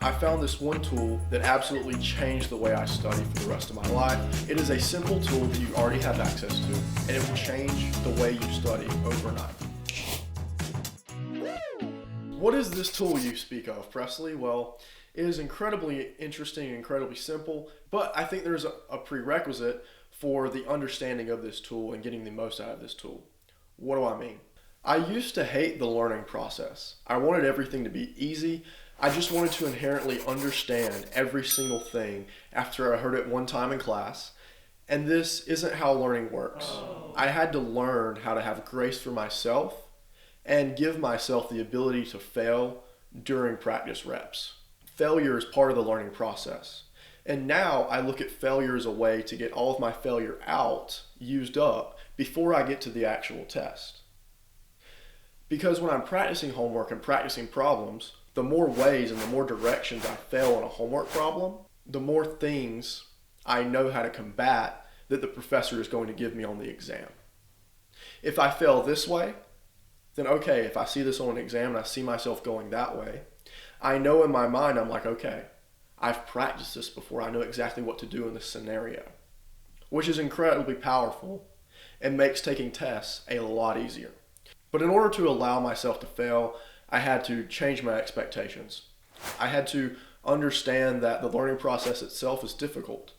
I found this one tool that absolutely changed the way I study for the rest of my life. It is a simple tool that you already have access to, and it will change the way you study overnight. What is this tool you speak of, Presley? Well, it is incredibly interesting and incredibly simple, but I think there's a prerequisite for the understanding of this tool and getting the most out of this tool. What do I mean? I used to hate the learning process. I wanted everything to be easy. I just wanted to inherently understand every single thing after I heard it one time in class. And this isn't how learning works. I had to learn how to have grace for myself and give myself the ability to fail during practice reps. Failure is part of the learning process. And now I look at failure as a way to get all of my failure out, used up, before I get to the actual test. Because when I'm practicing homework and practicing problems, the more ways and the more directions I fail on a homework problem, the more things I know how to combat that the professor is going to give me on the exam. If I fail this way, then okay, if I see this on an exam and I see myself going that way, I know in my mind, I'm like, okay, I've practiced this before. I know exactly what to do in this scenario, which is incredibly powerful and makes taking tests a lot easier. But in order to allow myself to fail, I had to change my expectations. I had to understand that the learning process itself is difficult.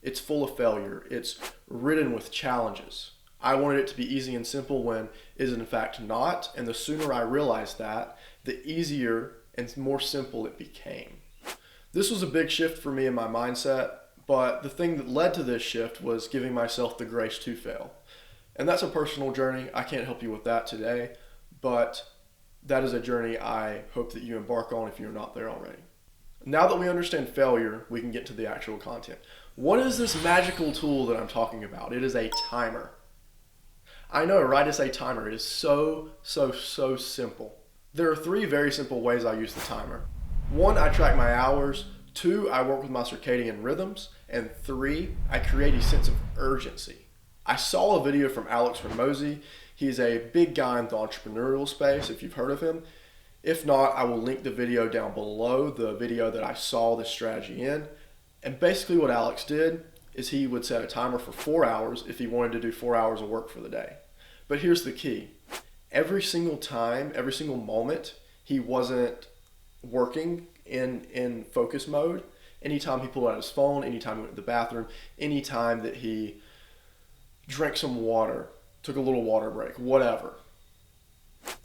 It's full of failure. It's ridden with challenges. I wanted it to be easy and simple when it is in fact not, and the sooner I realized that, the easier and more simple it became. This was a big shift for me in my mindset, but the thing that led to this shift was giving myself the grace to fail. And that's a personal journey. I can't help you with that today, but that is a journey I hope that you embark on if you're not there already. Now that we understand failure, we can get to the actual content. What is this magical tool that I'm talking about? It is a timer. I know, right? It's a timer. It is so simple. There are three very simple ways I use the timer. One, I track my hours. Two, I work with my circadian rhythms. And three, I create a sense of urgency. I saw a video from Alex Ramosi. He's a big guy in the entrepreneurial space, if you've heard of him. If not, I will link the video down below, the video that I saw this strategy in. And basically what Alex did is he would set a timer for 4 hours if he wanted to do 4 hours of work for the day. But here's the key. Every single time, every single moment, he wasn't working in focus mode. Anytime he pulled out his phone, anytime he went to the bathroom, anytime that he drank some water, took a little water break, whatever,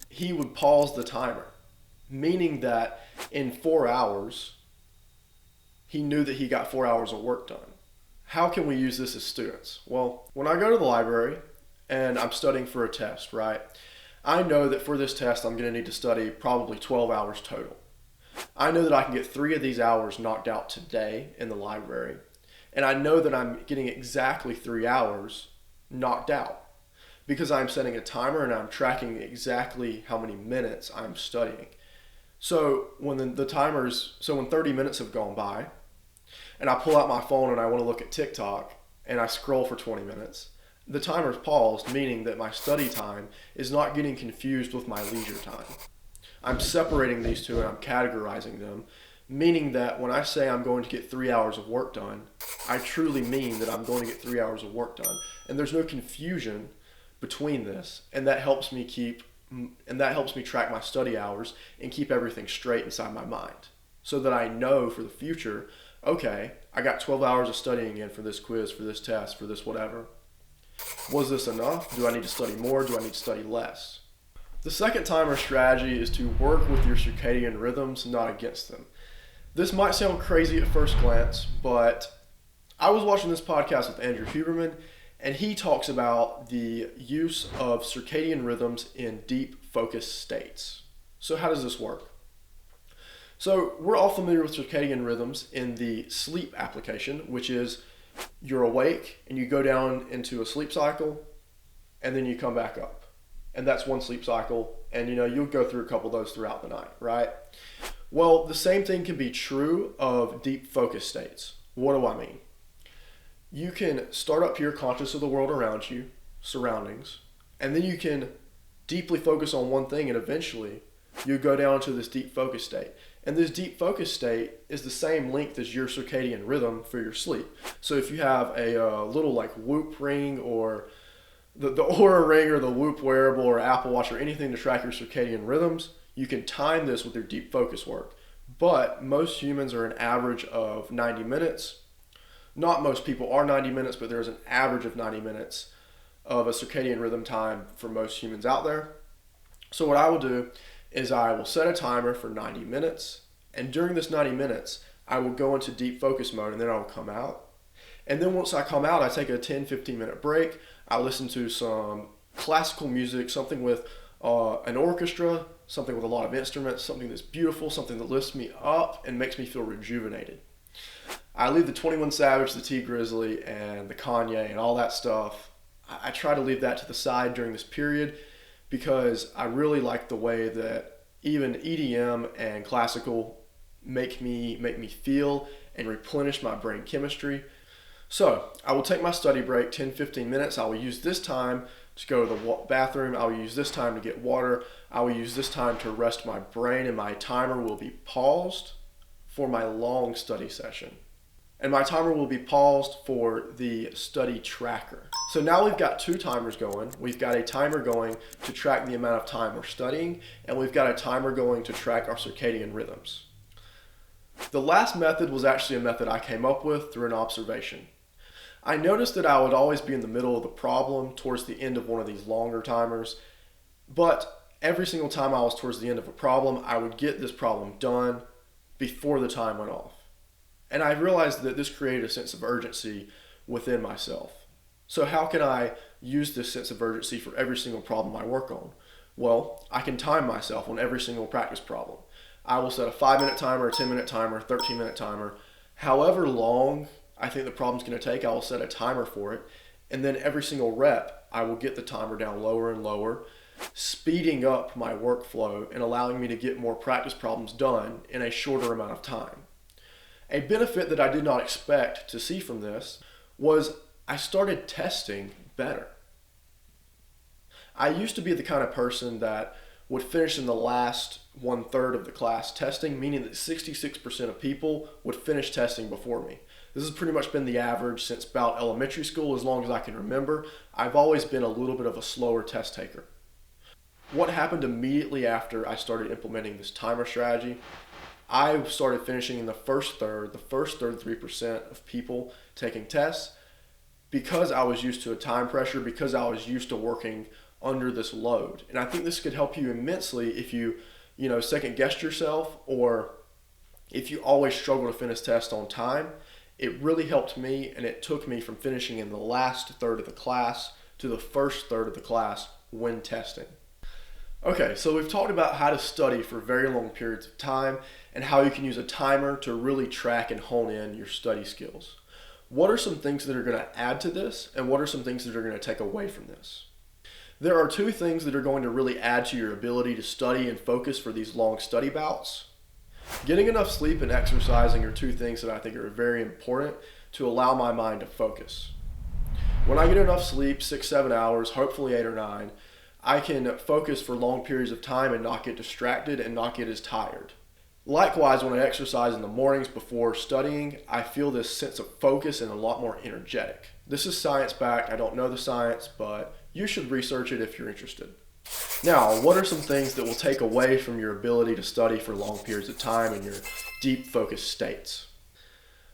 he would pause the timer, meaning that in 4 hours, he knew that he got 4 hours of work done. How can we use this as students? Well, when I go to the library and I'm studying for a test, right, I know that for this test, I'm going to need to study probably 12 hours total. I know that I can get 3 of these hours knocked out today in the library, and I know that I'm getting exactly 3 hours knocked out because I'm setting a timer and I'm tracking exactly how many minutes I'm studying. So when when 30 minutes have gone by and I pull out my phone and I want to look at TikTok and I scroll for 20 minutes, the timer's paused, meaning that my study time is not getting confused with my leisure time. I'm separating these two and I'm categorizing them, meaning that when I say I'm going to get 3 hours of work done, I truly mean that I'm going to get 3 hours of work done. And there's no confusion between this, and that helps me track my study hours and keep everything straight inside my mind so that I know for the future, okay, I got 12 hours of studying in for this quiz, for this test, for this whatever. Was this enough? Do I need to study more? Do I need to study less? The second timer strategy is to work with your circadian rhythms, not against them. This might sound crazy at first glance, but I was watching this podcast with Andrew Huberman, and he talks about the use of circadian rhythms in deep focus states. So how does this work? So we're all familiar with circadian rhythms in the sleep application, which is you're awake and you go down into a sleep cycle and then you come back up. And that's one sleep cycle, and you'll go through a couple of those throughout the night, right? Well, the same thing can be true of deep focus states. What do I mean? You can start up here conscious of the world around you, surroundings, and then you can deeply focus on one thing, and eventually you go down to this deep focus state. And this deep focus state is the same length as your circadian rhythm for your sleep. So if you have a little like Whoop ring or the Aura ring or the Whoop wearable or Apple Watch or anything to track your circadian rhythms, you can time this with your deep focus work. But most humans are an average of 90 minutes. Not most people are 90 minutes, but there's an average of 90 minutes of a circadian rhythm time for most humans out there. So what I will do is I will set a timer for 90 minutes, and during this 90 minutes, I will go into deep focus mode, and then I will come out. And then once I come out, I take a 10-15 minute break. I listen to some classical music, something with an orchestra, something with a lot of instruments, something that's beautiful, something that lifts me up and makes me feel rejuvenated. I leave the 21 Savage, the T Grizzly, and the Kanye and all that stuff. I try to leave that to the side during this period because I really like the way that even EDM and classical make me feel and replenish my brain chemistry. So I will take my study break, 10-15 minutes. I will use this time to go to the bathroom. I will use this time to get water. I will use this time to rest my brain, and my timer will be paused for my long study session. And my timer will be paused for the study tracker. So now we've got two timers going. We've got a timer going to track the amount of time we're studying, and we've got a timer going to track our circadian rhythms. The last method was actually a method I came up with through an observation. I noticed that I would always be in the middle of the problem towards the end of one of these longer timers, but every single time I was towards the end of a problem, I would get this problem done before the time went off. And I realized that this created a sense of urgency within myself. So how can I use this sense of urgency for every single problem I work on? Well, I can time myself on every single practice problem. I will set a 5-minute timer, a 10-minute timer, 13-minute timer. However long I think the problem's going to take, I will set a timer for it. And then every single rep, I will get the timer down lower and lower, speeding up my workflow and allowing me to get more practice problems done in a shorter amount of time. A benefit that I did not expect to see from this was I started testing better. I used to be the kind of person that would finish in the last 1/3 of the class testing, meaning that 66% of people would finish testing before me. This has pretty much been the average since about elementary school, as long as I can remember. I've always been a little bit of a slower test taker. What happened immediately after I started implementing this timer strategy, I started finishing in the first 33% of people taking tests, because I was used to a time pressure, because I was used to working under this load. And I think this could help you immensely if you second guessed yourself, or if you always struggle to finish tests on time. It really helped me, and it took me from finishing in the last third of the class to the first third of the class when testing. Okay, so we've talked about how to study for very long periods of time and how you can use a timer to really track and hone in your study skills. What are some things that are going to add to this, and what are some things that are going to take away from this? There are two things that are going to really add to your ability to study and focus for these long study bouts. Getting enough sleep and exercising are two things that I think are very important to allow my mind to focus. When I get enough sleep, 6-7 hours, hopefully 8 or 9, I can focus for long periods of time and not get distracted and not get as tired. Likewise, when I exercise in the mornings before studying, I feel this sense of focus and a lot more energetic. This is science-backed. I don't know the science, but you should research it if you're interested. Now, what are some things that will take away from your ability to study for long periods of time in your deep focus states?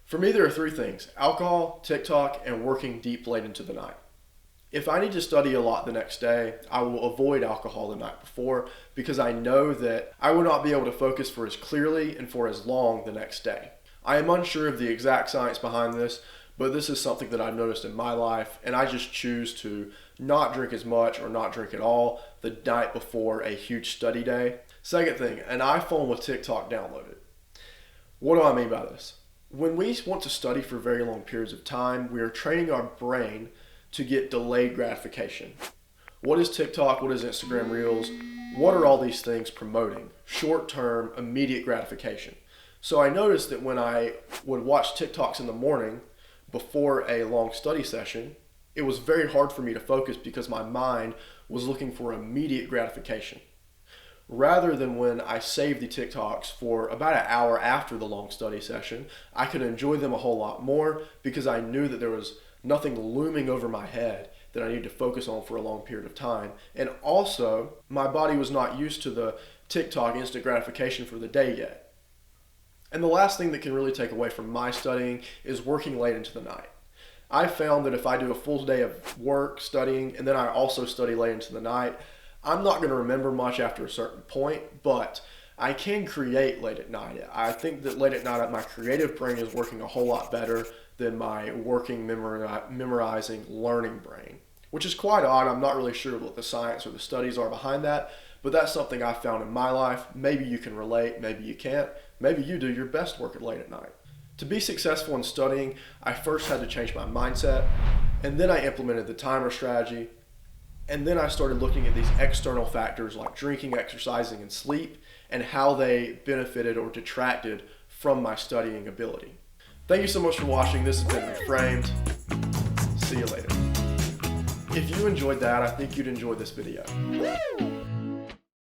For me, there are 3 things: alcohol, TikTok, and working deep late into the night. If I need to study a lot the next day, I will avoid alcohol the night before, because I know that I will not be able to focus for as clearly and for as long the next day. I am unsure of the exact science behind this, but this is something that I've noticed in my life, and I just choose to not drink as much or not drink at all the night before a huge study day. Second thing, an iPhone with TikTok downloaded. What do I mean by this? When we want to study for very long periods of time, we are training our brain to get delayed gratification. What is TikTok? What is Instagram Reels? What are all these things promoting? Short-term, immediate gratification. So I noticed that when I would watch TikToks in the morning before a long study session, it was very hard for me to focus because my mind was looking for immediate gratification. rather than when I saved the TikToks for about an hour after the long study session, I could enjoy them a whole lot more because I knew that there was nothing looming over my head that I needed to focus on for a long period of time. And also, my body was not used to the TikTok instant gratification for the day yet. And the last thing that can really take away from my studying is working late into the night. I found that if I do a full day of work, studying, and then I also study late into the night, I'm not going to remember much after a certain point, but I can create late at night. I think that late at night my creative brain is working a whole lot better than my working, memorizing, learning brain, which is quite odd. I'm not really sure what the science or the studies are behind that, but that's something I found in my life. Maybe you can relate, maybe you can't. Maybe you do your best work at late at night. To be successful in studying, I first had to change my mindset, and then I implemented the timer strategy, and then I started looking at these external factors like drinking, exercising, and sleep, and how they benefited or detracted from my studying ability. Thank you so much for watching. This has been Reframed. See you later. If you enjoyed that, I think you'd enjoy this video.